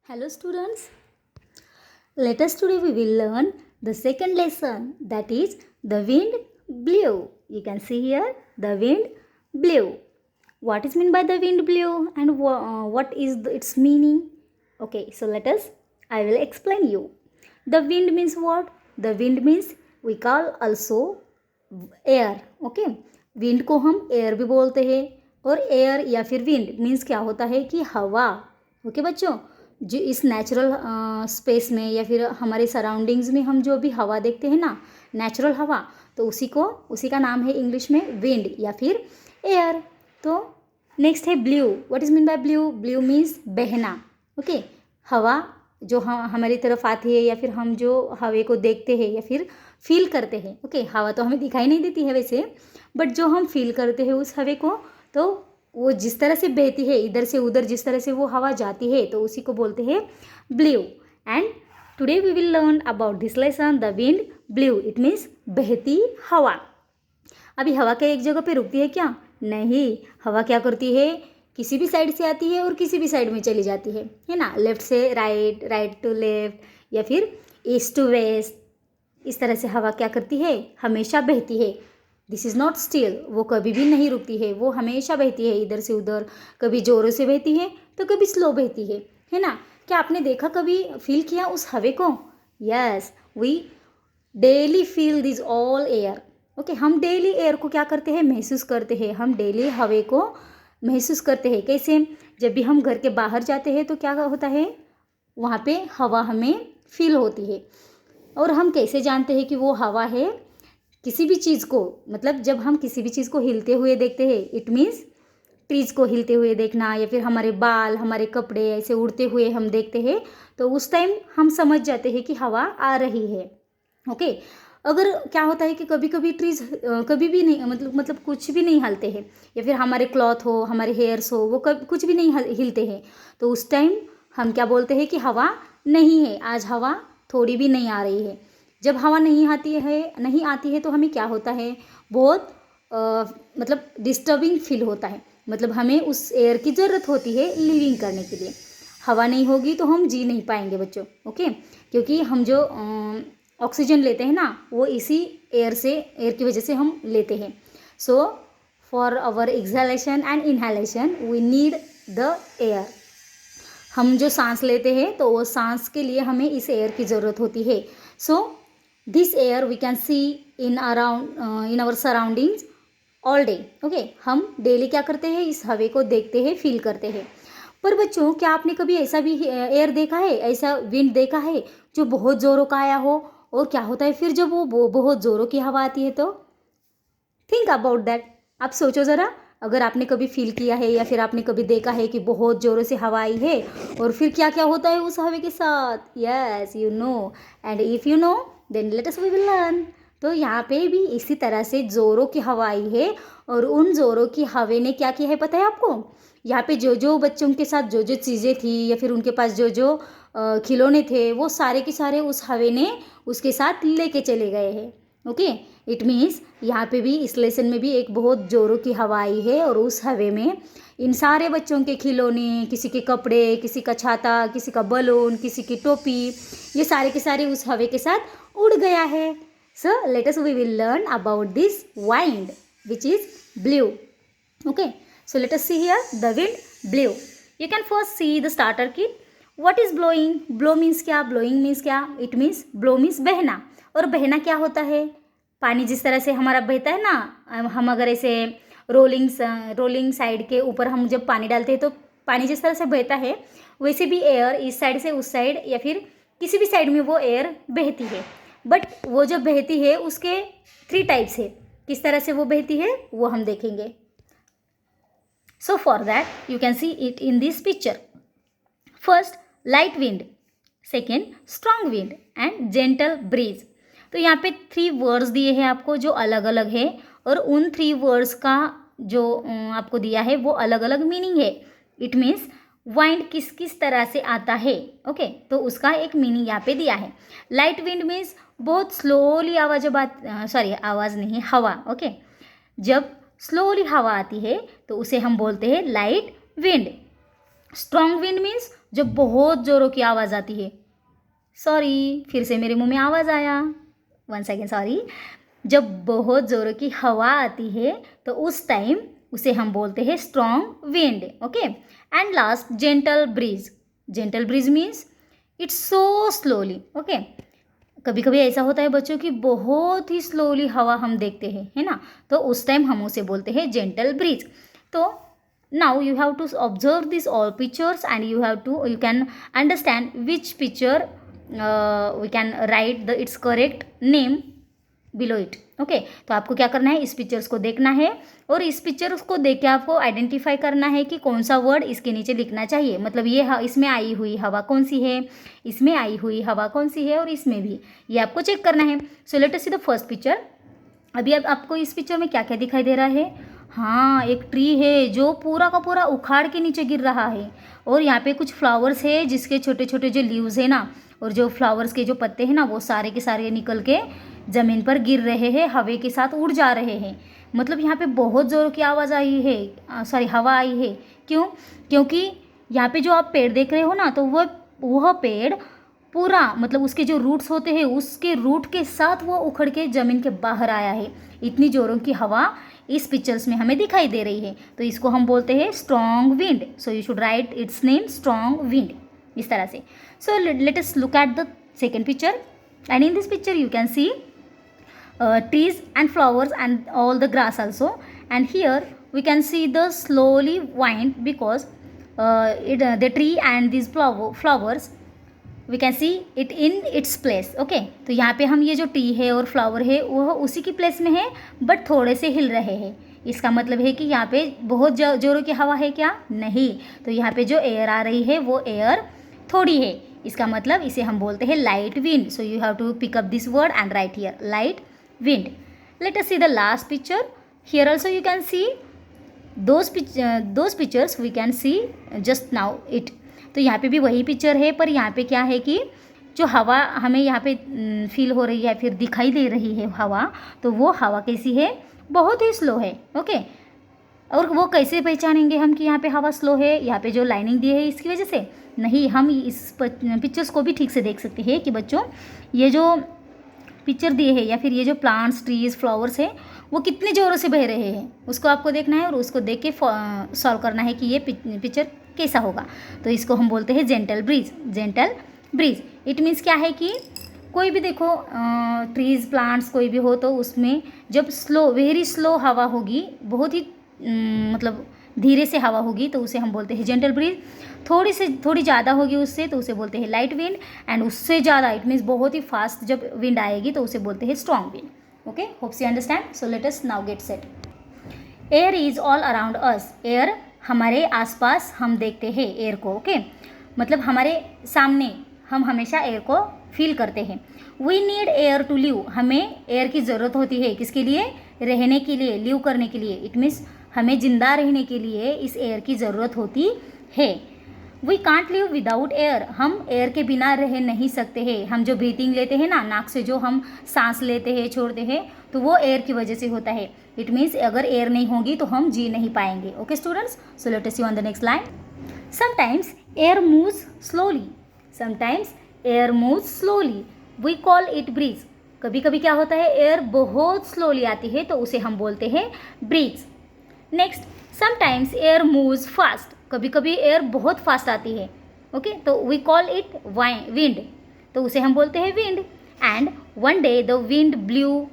Hello students, let us today we will learn the second lesson, that is the wind blew. You can see here the wind blew. What is meant by the wind blew and what is its meaning? Okay, so I will explain you. The wind means what? The wind means we call also air. Okay, wind को हम air भी बोलते हैं. और air या फिर wind means क्या होता है कि हवा. ओके बच्चों, जो इस नेचुरल स्पेस में या फिर हमारे सराउंडिंग्स में हम जो भी हवा देखते हैं ना, नेचुरल हवा, तो उसी का नाम है इंग्लिश में विंड या फिर एयर. तो नेक्स्ट है blue. What is mean by blue? Blue means बहना. ओके, हवा जो हमारी तरफ आती है या फिर हम जो हवा को देखते हैं या फिर फील करते हैं. ओके, हवा तो हमें दिखाई नहीं देती है वैसे, बट जो हम फील करते हैं उस हवा को, तो वो जिस तरह से बहती है इधर से उधर, जिस तरह से वो हवा जाती है, तो उसी को बोलते हैं blew. And today we will learn about this lesson, the wind blew. It means बहती हवा. अभी हवा क्या एक जगह पे रुकती है क्या? नहीं, हवा क्या करती है, किसी भी साइड से आती है और किसी भी साइड में चली जाती है ना. लेफ्ट से राइट, राइट टू लेफ्ट या फिर ईस्ट टू वेस्ट. इस तरह से हवा क्या करती है, हमेशा बहती है. दिस इज़ नॉट स्टिल, वो कभी भी नहीं रुकती है, वो हमेशा बहती है इधर से उधर. कभी ज़ोरों से बहती है तो कभी स्लो बहती है ना. क्या आपने देखा, कभी फील किया उस हवे को? Yes, we daily feel this all air. Okay, हम डेली एयर को क्या करते हैं, महसूस करते हैं. हम डेली हवे को महसूस करते हैं. कैसे? जब भी हम घर के बाहर जाते हैं तो क्या होता है, वहाँ पे हवा हमें फील होती है. और हम कैसे जानते हैं कि वो हवा है? किसी भी चीज़ को, मतलब जब हम किसी भी चीज़ को हिलते हुए देखते हैं, इट मीन्स ट्रीज को हिलते हुए देखना, या फिर हमारे बाल, हमारे कपड़े ऐसे उड़ते हुए हम देखते हैं, तो उस टाइम हम समझ जाते हैं कि हवा आ रही है. ओके, अगर क्या होता है कि कभी कभी ट्रीज कभी भी नहीं, मतलब कुछ भी नहीं हिलते हैं, या फिर हमारे क्लॉथ हो, हमारे हेयर्स हो, वो कुछ भी नहीं हिलते हैं, तो उस टाइम हम क्या बोलते हैं कि हवा नहीं है, आज हवा थोड़ी भी नहीं आ रही है. जब हवा नहीं आती है तो हमें क्या होता है, बहुत मतलब डिस्टर्बिंग फील होता है. मतलब हमें उस एयर की ज़रूरत होती है लिविंग करने के लिए. हवा नहीं होगी तो हम जी नहीं पाएंगे बच्चों. ओके, क्योंकि हम जो ऑक्सीजन लेते हैं ना, वो इसी एयर की वजह से हम लेते हैं. So for our exhalation and inhalation we need the air. हम जो सांस लेते हैं तो वो सांस के लिए हमें इस एयर की ज़रूरत होती है. So this air we can see in our surroundings all day. Okay, हम डेली क्या करते हैं, इस हवे को देखते हैं, फील करते हैं. पर बच्चों, क्या आपने कभी ऐसा भी एयर देखा है, ऐसा विंड देखा है जो बहुत ज़ोरों का आया हो? और क्या होता है फिर जब वो बहुत ज़ोरों की हवा आती है तो? Think about that. आप सोचो ज़रा, अगर आपने कभी फील किया है या फिर आपने कभी देखा है कि बहुत ज़ोरों से हवा आई है, और फिर क्या क्या होता है उस हवा के साथ. Yes, you know. And if you know then let us we will learn. तो यहाँ पे भी इसी तरह से ज़ोरों की हवा आई है, और उन ज़ोरों की हवा ने क्या किया है पता है आपको? यहाँ पे जो जो बच्चों के साथ जो जो चीज़ें थी या फिर उनके पास जो जो खिलौने थे, वो सारे के सारे उस हवा ने उसके साथ लेके चले गए हैं. ओके, इट मीन्स यहाँ पे भी इस लेसन में भी एक बहुत ज़ोरों की हवा आई है, और उस हवे में इन सारे बच्चों के खिलौने, किसी के कपड़े, किसी का छाता, किसी का बलून, किसी की टोपी, ये सारे के सारे उस हवे के साथ उड़ गया है. So let us we will learn about this wind which is blew. Okay, so let us see here the wind blew. You can first see the starter kit. What is blowing? Blow means क्या? Blowing means क्या? It means blow means बहना. और बहना क्या होता है? पानी जिस तरह से हमारा बहता है ना, हम अगर ऐसे रोलिंग साइड के ऊपर हम जब पानी डालते हैं तो पानी जिस तरह से बहता है, वैसे भी एयर इस साइड से उस साइड या फिर किसी भी साइड में वो एयर बहती है. बट वो जो बहती है उसके 3 टाइप्स है. किस तरह से वो बहती है वो हम देखेंगे. So for that you can see it in this picture. First, light wind. Second, strong wind and gentle breeze. तो यहाँ पे 3 वर्ड्स दिए हैं आपको जो अलग अलग है, और उन 3 वर्ड्स का जो आपको दिया है वो अलग अलग मीनिंग है. इट मीन्स वाइंड किस किस तरह से आता है. ओके, तो उसका एक मीनिंग यहाँ पे दिया है. लाइट विंड मीन्स बहुत स्लोली आवाज़ नहीं, हवा. ओके, जब स्लोली हवा आती है तो उसे हम बोलते हैं light wind. Strong wind means जब बहुत ज़ोरों की आवाज़ आती है, सॉरी फिर से मेरे मुंह में आवाज़ आया, 1 सेकेंड सॉरी, जब बहुत ज़ोरों की हवा आती है तो उस टाइम उसे हम बोलते हैं strong wind, okay. And last gentle breeze, gentle breeze means it's so slowly, okay. कभी कभी ऐसा होता है बच्चों की बहुत ही स्लोली हवा हम देखते हैं, है ना, तो उस टाइम हम उसे बोलते हैं जेंटल ब्रीज। तो now you have to observe these all pictures and you can understand which picture we can write the its correct name below it, okay. तो आपको क्या करना है, इस पिक्चर्स को देखना है और इस पिक्चर्स को देख के आपको आइडेंटिफाई करना है कि कौन सा वर्ड इसके नीचे लिखना चाहिए, मतलब ये इसमें आई हुई हवा कौन सी है, इसमें आई हुई हवा कौन सी है और इसमें भी, ये आपको चेक करना है। So let us see the first picture. अभी अब आपको इस पिक्चर में क्या क्या दिखाई दे रहा है, हाँ एक ट्री है जो पूरा का पूरा उखाड़ के नीचे गिर रहा है और यहाँ पे कुछ फ्लावर्स है जिसके छोटे छोटे जो लीव्स है ना और जो फ्लावर्स के जो पत्ते हैं ना वो सारे के सारे निकल के ज़मीन पर गिर रहे हैं, हवा के साथ उड़ जा रहे हैं। मतलब यहाँ पे बहुत ज़ोर की आवाज़ आई है, सॉरी हवा आई है। क्यों? क्योंकि यहाँ पे जो आप पेड़ देख रहे हो ना तो वह पेड़ पूरा मतलब उसके जो रूट्स होते हैं उसके रूट के साथ वो उखड़ के ज़मीन के बाहर आया है। इतनी ज़ोरों की हवा इस पिक्चर्स में हमें दिखाई दे रही है, तो इसको हम बोलते हैं strong wind. So you should write it's name strong wind, इस तरह से। सो let us look at the second picture and in this picture you can C trees and flowers and all the grass also, and here we can see the slowly wind because the tree and these flowers we can see it in its place, okay। तो यहाँ पे हम ये जो tree है और flower है वह उसी की प्लेस में है बट थोड़े से हिल रहे हैं। इसका मतलब है कि यहाँ पे बहुत जोरों की हवा है क्या? नहीं। तो यहाँ पे जो एयर आ रही है वो एयर थोड़ी है, इसका मतलब इसे हम बोलते हैं light wind. So you have to pick up this word and write here light wind. Let us see the last picture. Here also you can see those pictures we can see just now it. तो यहाँ पे भी वही picture है पर यहाँ पे क्या है कि जो हवा हमें यहाँ पे फील हो रही है फिर दिखाई दे रही है हवा, तो वो हवा कैसी है? बहुत ही स्लो है, ओके। और वो कैसे पहचानेंगे हम कि यहाँ पे हवा स्लो है? यहाँ पे जो लाइनिंग दी है इसकी वजह से नहीं, हम इस पिक्चर्स को भी ठीक से देख सकते हैं कि बच्चों ये जो पिक्चर दिए है या फिर ये जो प्लांट्स ट्रीज फ्लावर्स है वो कितने ज़ोरों से बह रहे हैं उसको आपको देखना है और उसको देख के सॉल्व करना है कि ये पिक्चर कैसा होगा। तो इसको हम बोलते हैं gentle breeze. Gentle breeze it means क्या है कि कोई भी देखो ट्रीज प्लांट्स कोई भी हो तो उसमें जब स्लो वेरी स्लो हवा होगी, बहुत ही मतलब धीरे से हवा होगी तो उसे हम बोलते हैं जेंटल ब्रीज। थोड़ी ज़्यादा होगी उससे तो उसे बोलते हैं लाइट विंड, एंड उससे ज़्यादा इट मीन्स बहुत ही फास्ट जब विंड आएगी तो उसे बोलते हैं strong wind, okay. Hopes you understand. So let us now get set. Air is all around us. Air हमारे आसपास हम देखते हैं एयर को, ओके। मतलब हमारे सामने हम हमेशा एयर को फील करते हैं। We need air to live. हमें एयर की ज़रूरत होती है किसके लिए? रहने के लिए, लिव करने के लिए। इट मीन्स हमें ज़िंदा रहने के लिए इस एयर की ज़रूरत होती है। We can't live without air. हम एयर के बिना रह नहीं सकते हैं। हम जो ब्रीथिंग लेते हैं ना, नाक से जो हम सांस लेते हैं छोड़ते हैं तो वो एयर की वजह से होता है। इट मीन्स अगर एयर नहीं होगी तो हम जी नहीं पाएंगे, okay students. So let us see on the next line. Sometimes air moves slowly. Sometimes air moves slowly, we call it breeze. कभी कभी क्या होता है, एयर बहुत स्लोली आती है तो उसे हम बोलते हैं breeze. Next, sometimes air moves fast. कभी कभी एयर बहुत फास्ट आती है, ओके, तो वी कॉल इट विंड, तो उसे हम बोलते हैं wind. And one day the wind blew.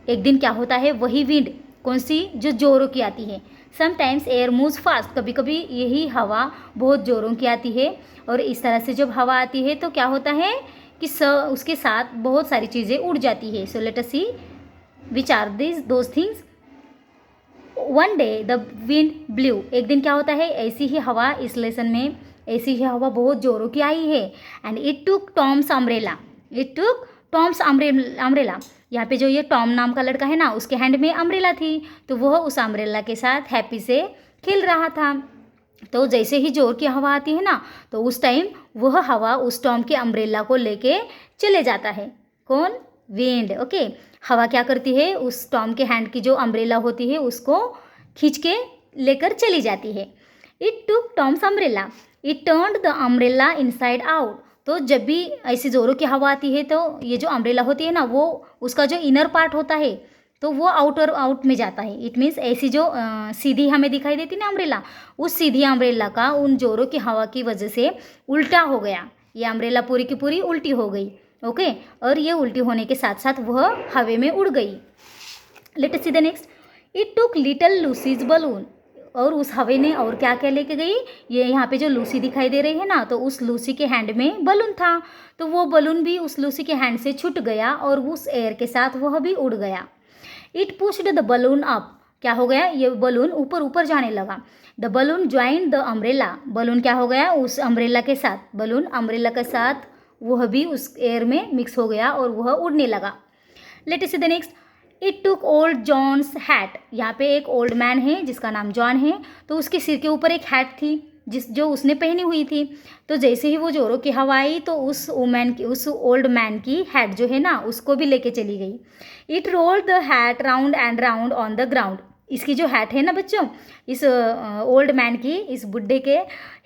एक दिन क्या होता है, वही विंड कौन सी? जो जोरों की आती है। Sometimes air moves fast. कभी कभी यही हवा बहुत जोरों की आती है और इस तरह से जब हवा आती है तो क्या होता है कि उसके साथ बहुत सारी चीज़ें उड़ जाती है। So let us see which are those things. One day the wind blew. एक दिन क्या होता है, ऐसी ही हवा, इस लेसन में ऐसी ही हवा बहुत जोरों की आई है। And it took Tom's umbrella. It took Tom's umbrella. यहाँ पे जो ये टॉम नाम का लड़का है ना, उसके हैंड में अम्ब्रेला थी, तो वह उस अम्ब्रेला के साथ हैप्पी से खेल रहा था। तो जैसे ही जोर की हवा आती है ना, तो उस टाइम वह हवा उस टॉम के अम्ब्रेला को लेके चले जाता है। कौन? Wind, okay. हवा क्या करती है, उस टॉम के हैंड की जो अम्ब्रेला होती है उसको खींच के लेकर चली जाती है। It took Tom's umbrella it turned the umbrella inside out. तो जब भी ऐसी ज़ोरों की हवा आती है तो ये जो अम्ब्रेला होती है ना, वो उसका जो इनर पार्ट होता है तो वो आउट में जाता है। इट मीन्स ऐसी जो सीधी हमें दिखाई देती ना अम्ब्रेला, उस सीधी अम्ब्रेला का उन ज़ोरों की हवा की वजह से उल्टा हो गया। ये अम्ब्रेला पूरी की पूरी उल्टी हो गई। ओके, और ये उल्टी होने के साथ साथ वह हवा में उड़ गई। Let us see the next. It took little Lucy's balloon. और उस हवे ने और क्या क्या लेके गई, ये यहाँ पे जो लूसी दिखाई दे रही है ना, तो उस लूसी के हैंड में बलून था, तो वो बलून भी उस लूसी के हैंड से छूट गया और उस एयर के साथ वह भी उड़ गया। It pushed the balloon up. क्या हो गया, ये बलून ऊपर ऊपर जाने लगा। The balloon joined the umbrella. Balloon क्या हो गया, उस अम्ब्रेला के साथ, बलून अम्ब्रेला के साथ वह भी उस एयर में मिक्स हो गया और वह उड़ने लगा। Let us see the next. It took old John's hat. यहाँ पे एक ओल्ड मैन है जिसका नाम जॉन है, तो उसके सिर के ऊपर एक हैट थी जो उसने पहनी हुई थी। तो जैसे ही वो जोरों की हवा आई तो उस ओल्ड मैन की हैट जो है ना, उसको भी लेके चली गई। It rolled the hat round and round on the ground. इसकी जो हैट है ना बच्चों, इस ओल्ड मैन की, इस बुड्ढे के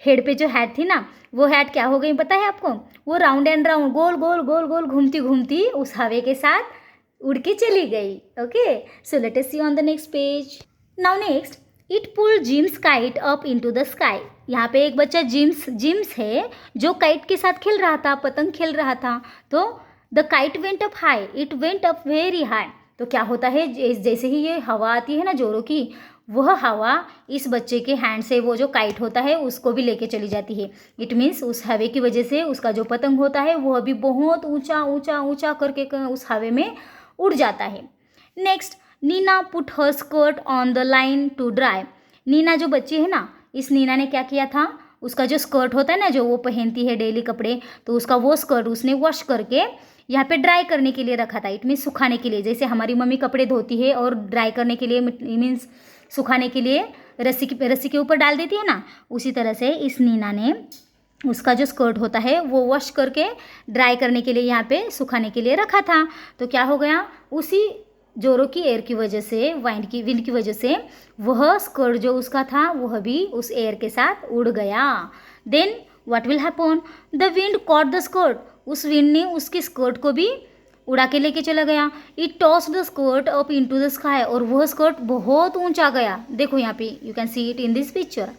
हेड पे जो हैट थी ना, वो हैट क्या हो गई पता है आपको, वो राउंड एंड राउंड गोल गोल गोल गोल घूमती घूमती उस हवे के साथ उड़ के चली गई। Okay, so let us see on the next page. Now next, it pull Jim's kite up into the sky. यहाँ पे एक बच्चा जिम्स है जो काइट के साथ खेल रहा था, पतंग खेल रहा था। तो the kite went up high, it went up very high. तो क्या होता है, जैसे ही ये हवा आती है ना जोरों की, वह हवा इस बच्चे के हैंड से वो जो काइट होता है उसको भी लेके चली जाती है। इट मीन्स उस हवे की वजह से उसका जो पतंग होता है वह भी बहुत ऊंचा ऊंचा ऊंचा करके उस हवे में उड़ जाता है। Next, Nina put her skirt on the line to dry. Nina जो बच्ची है ना, इस नीना ने क्या किया था, उसका जो स्कर्ट होता है ना, जो वो पहनती है डेली कपड़े, तो उसका वो स्कर्ट उसने वॉश करके यहाँ पे ड्राई करने के लिए रखा था। इट मीन्स सुखाने के लिए, जैसे हमारी मम्मी कपड़े धोती है और ड्राई करने के लिए, मीन्स सुखाने के लिए रस्सी के ऊपर डाल देती है ना, उसी तरह से इस नीना ने उसका जो स्कर्ट होता है वो वॉश करके ड्राई करने के लिए, यहाँ पे सुखाने के लिए रखा था। तो क्या हो गया, उसी जोरों की एयर की वजह से, विंड की वजह से वह स्कर्ट जो उसका था वह भी उस एयर के साथ उड़ गया। Then what will happen, the wind caught the skirt. उस विंड ने उसके स्कर्ट को भी उड़ा के लेके चला गया। It toss the skirt up into the sky. और वह स्कर्ट बहुत ऊंचा गया। देखो यहाँ पे you can see it in this picture.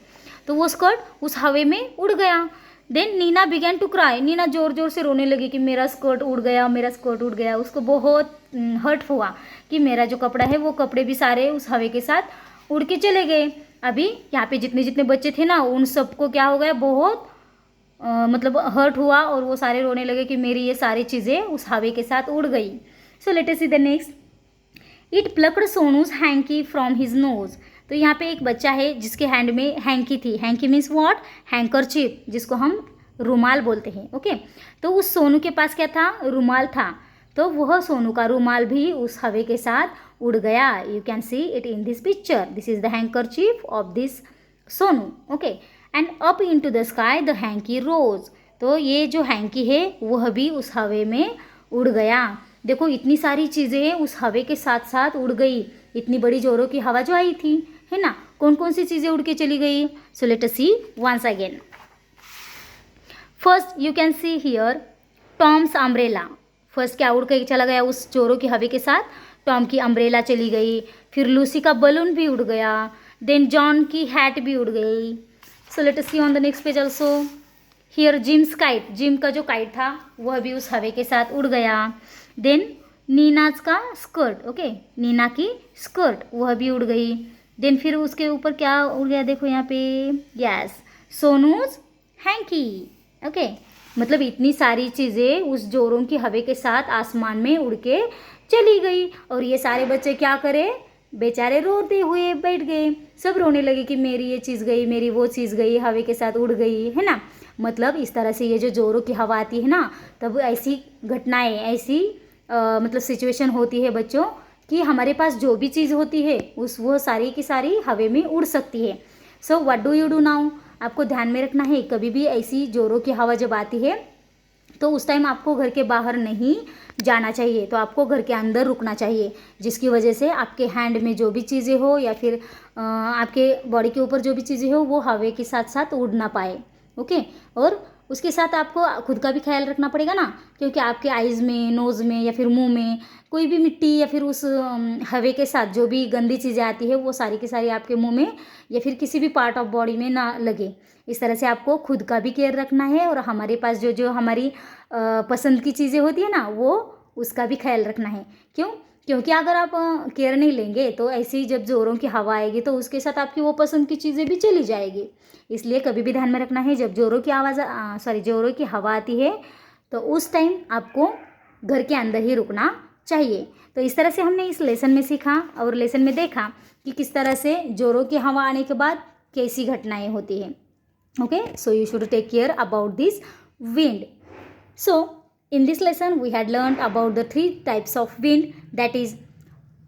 तो वो स्कर्ट उस हवे में उड़ गया। Then Nina began to cry. Nina जोर जोर से रोने लगी कि मेरा स्कर्ट उड़ गया, मेरा स्कर्ट उड़ गया। उसको बहुत हर्ट हुआ कि मेरा जो कपड़ा है वो कपड़े भी सारे उस हवे के साथ उड़ के चले गए। अभी यहाँ पे जितने जितने बच्चे थे ना, उन सबको क्या हो गया, बहुत मतलब हर्ट हुआ और वो सारे रोने लगे कि मेरी ये सारी चीज़ें उस हवे के साथ उड़ गई। So let us see the next. It plucked सोनूज hanky from his nose. तो यहाँ पे एक बच्चा है जिसके हैंड में हैंकी थी। हैंकी मीन्स व्हाट, हैंकरचीफ, जिसको हम रुमाल बोलते हैं। ओके, तो उस सोनू के पास क्या था, रुमाल था। तो वह सोनू का रुमाल भी उस हवे के साथ उड़ गया। You can see it in this picture. This is the handkerchief of this Sonu. Okay, and up into the sky the hanky rose. तो ये जो हैंकी है वह भी उस हवे में उड़ गया। देखो इतनी सारी चीज़ें उस हवे के साथ साथ उड़ गई। इतनी बड़ी जोरों की हवा जो आई थी, है ना, कौन कौन सी चीज़ें उड़ के चली गई। So let us see once again. First you can see here Tom's umbrella. First क्या उड़ के चला गया उस जोरों की हवे के साथ, टॉम की अम्ब्रेला चली गई। फिर लूसी का बलून भी उड़ गया। देन जॉन की हैट भी उड़ गई। So let us see on the next page also. Here Jim's kite. Jim का जो काइट था वह भी उस हवे के साथ उड़ गया। देन नीनाज का स्कर्ट, ओके, नीना की स्कर्ट वह भी उड़ गई। देन फिर उसके ऊपर क्या उड़ गया, देखो यहाँ पे, यस, सोनूज हैंकी। ओके, मतलब इतनी सारी चीज़ें उस जोरों की हवे के साथ आसमान में उड़ के चली गई। और ये सारे बच्चे क्या करें, बेचारे रोते हुए बैठ गए। सब रोने लगे कि मेरी ये चीज़ गई, मेरी वो चीज़ गई, हवे के साथ उड़ गई, है ना। मतलब इस तरह से ये जो जोरों की हवा आती है ना, तब ऐसी घटनाएं, ऐसी मतलब सिचुएशन होती है बच्चों कि हमारे पास जो भी चीज़ होती है वो सारी की सारी हवे में उड़ सकती है। So what do you do now. आपको ध्यान में रखना है, कभी भी ऐसी जोरों की हवा जब आती है तो उस टाइम आपको घर के बाहर नहीं जाना चाहिए, तो आपको घर के अंदर रुकना चाहिए, जिसकी वजह से आपके हैंड में जो भी चीज़ें हो या फिर आपके बॉडी के ऊपर जो भी चीज़ें हो वो हवे के साथ साथ उड़ ना पाए। ओके। और उसके साथ आपको खुद का भी ख्याल रखना पड़ेगा ना, क्योंकि आपके आइज़ में, नोज़ में या फिर मुंह में कोई भी मिट्टी या फिर उस हवा के साथ जो भी गंदी चीज़ें आती है वो सारी की सारी आपके मुंह में या फिर किसी भी पार्ट ऑफ बॉडी में ना लगे। इस तरह से आपको खुद का भी केयर रखना है और हमारे पास जो जो हमारी पसंद की चीज़ें होती है ना वो उसका भी ख्याल रखना है। क्यों? क्योंकि अगर आप केयर नहीं लेंगे तो ऐसे ही जब ज़ोरों की हवा आएगी तो उसके साथ आपकी वो पसंद की चीज़ें भी चली जाएगी। इसलिए कभी भी ध्यान में रखना है, जब ज़ोरों की ज़ोरों की हवा आती है तो उस टाइम आपको घर के अंदर ही रुकना चाहिए। तो इस तरह से हमने इस लेसन में सीखा और लेसन में देखा कि किस तरह से ज़ोरों की हवा आने के बाद कैसी घटनाएं होती हैं। Okay, so you should take care about this wind. So in this lesson we had learned about the 3 types of wind, that is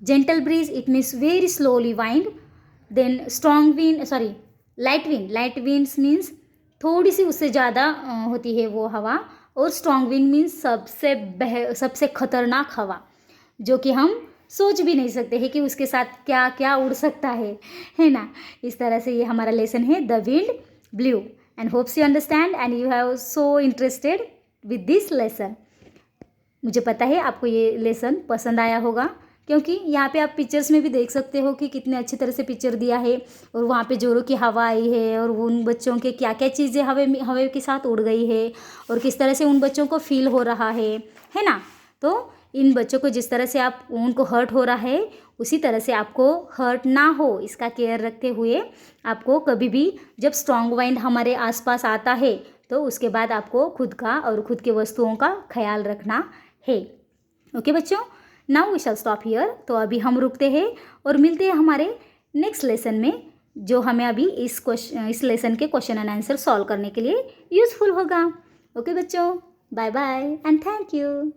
gentle breeze, it means very slowly wind, then strong wind, light wind, light winds means थोड़ी सी उससे ज़्यादा होती है वो हवा, और strong wind means सबसे खतरनाक हवा जो कि हम सोच भी नहीं सकते हैं कि उसके साथ क्या क्या उड़ सकता है ना। इस तरह से ये हमारा लेसन है the wind blue, and hopes you understand and you have so interested with this lesson. मुझे पता है आपको ये लेसन पसंद आया होगा, क्योंकि यहाँ पे आप पिक्चर्स में भी देख सकते हो कि कितने अच्छी तरह से पिक्चर दिया है और वहाँ पे जोरों की हवा आई है और उन बच्चों के क्या क्या चीज़ें हवा के साथ उड़ गई है और किस तरह से उन बच्चों को फील हो रहा है ना। तो इन बच्चों को जिस तरह से आप उनको हर्ट हो रहा है उसी तरह से आपको हर्ट ना हो इसका केयर रखते हुए आपको कभी भी जब स्ट्रॉन्ग वाइंड हमारे आसपास आता है तो उसके बाद आपको खुद का और खुद के वस्तुओं का ख्याल रखना है। ओके बच्चों, now we shall stop here. तो अभी हम रुकते हैं और मिलते हैं हमारे नेक्स्ट लेसन में, जो हमें अभी इस लेसन के क्वेश्चन एंड आंसर सॉल्व करने के लिए यूज़फुल होगा। ओके बच्चों, bye bye and thank you.